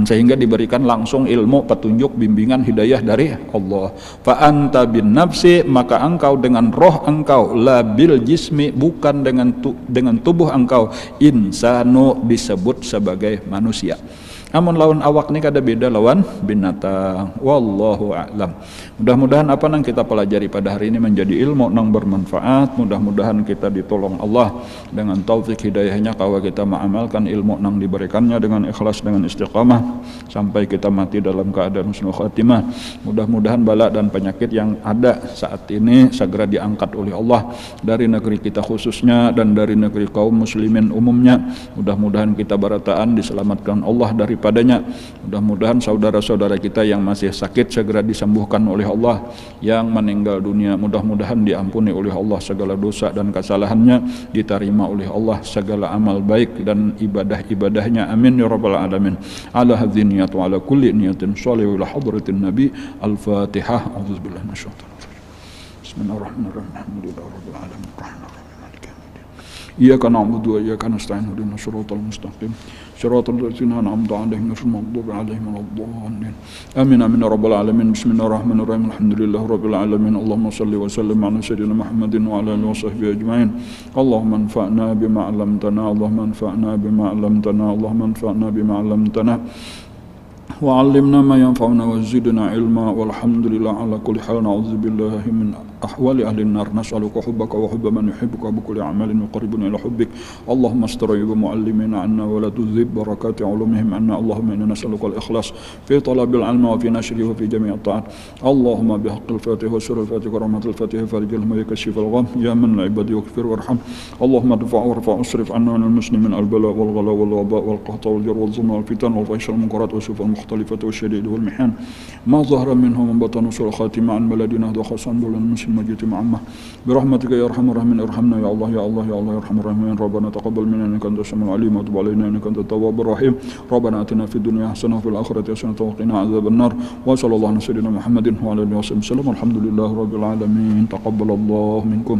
sehingga diberikan langsung ilmu, petunjuk, bimbingan, hidayah dari Allah. Fa anta bin nafsi, maka engkau dengan roh engkau, la bil jismi, bukan dengan tubuh engkau, insanu disebut sebagai manusia. Namun lawan awak ini kada beda lawan binatang. Wallahu a'lam. Mudah-mudahan apa yang kita pelajari pada hari ini menjadi ilmu yang bermanfaat. Mudah-mudahan kita ditolong Allah dengan taufik hidayahnya, kalau kita mengamalkan ilmu yang diberikannya dengan ikhlas, dengan istiqamah sampai kita mati dalam keadaan husnul khatimah. Mudah-mudahan bala dan penyakit yang ada saat ini segera diangkat oleh Allah dari negeri kita khususnya dan dari negeri kaum muslimin umumnya. Mudah-mudahan kita barataan diselamatkan Allah daripadanya. Mudah-mudahan saudara-saudara kita yang masih sakit segera disembuhkan oleh Allah, yang meninggal dunia mudah-mudahan diampuni oleh Allah segala dosa dan kesalahannya, diterima oleh Allah segala amal baik dan ibadah-ibadahnya, amin ya rabbal alamin. Ala hadhihi niyat wa ala kulli niyatin shalih ila hadratin nabi. Al-Fatihah. A'udzubillahi minasyaitonir rajim. Bismillahirrahmanirrahim. Alhamdulillahi rabbil alamin. Arrahmanirrahim. Maliki yaumiddin. Iyyaka na'budu wa iyyaka nasta'in. Ihdinas siratal mustaqim. Siratal ladzina an'amta 'alaihim ghairil maghdubi 'alaihim waladdallin. Amin amin ya rabbal alamin. Bismillahirrahmanirrahim. Alhamdulillahi rabbil alamin. Allahumma shalli wa sallim ala sayyidina Muhammadin wa ala alihi wa sahbihi ajma'in. Allahumma anfa'na bima 'allamtana, Allahumma anfa'na bima 'allamtana, Allahumma anfa'na bima 'allamtana. وعلمنا ما ينفعنا وزدنا علما والحمد لله على كل حال. نعوذ بالله من أحوال أهل النار. نسألك حبك وحب من يحبك بكل عمل يقربنا إلى حبك. اللهم استر عيوب معلمين عنا ولا تذهب بركات علومهم عنا. اللهم إنا نسألك الإخلاص في طلب العلم وفي نشره وفي جميع الطاعات. اللهم بحق الفاتحة وسر الفاتحة ورحمة الفاتحة فرج الهم يكشف الغم يا من العباد يغفر وارحم. اللهم ادفع وارفع اصرف عنا عن المسلمين البلاء والغلاء والوباء والقحط والجر والظلم والفتن والفحش والمنكرات والسوء المختلفة والشديد والمحن ما ظهر منهم من بطن وسوء الخاتمة عن بلدنا وخاصة بلد المسلمين المجيد معمة برحمتك يا أرحم الراحمين ارحمنا يا الله يا الله يا الله يا أرحم الراحمين ربنا تقبل منا إنك أنت السميع العليم وتب علينا إنك أنت التواب الرحيم ربنا آتنا في الدنيا حسنة وفي الآخرة حسنة وقنا عذاب النار وصلى الله على سيدنا محمد وعلى آله وصحبه وسلم الحمد لله رب العالمين تقبل الله منكم.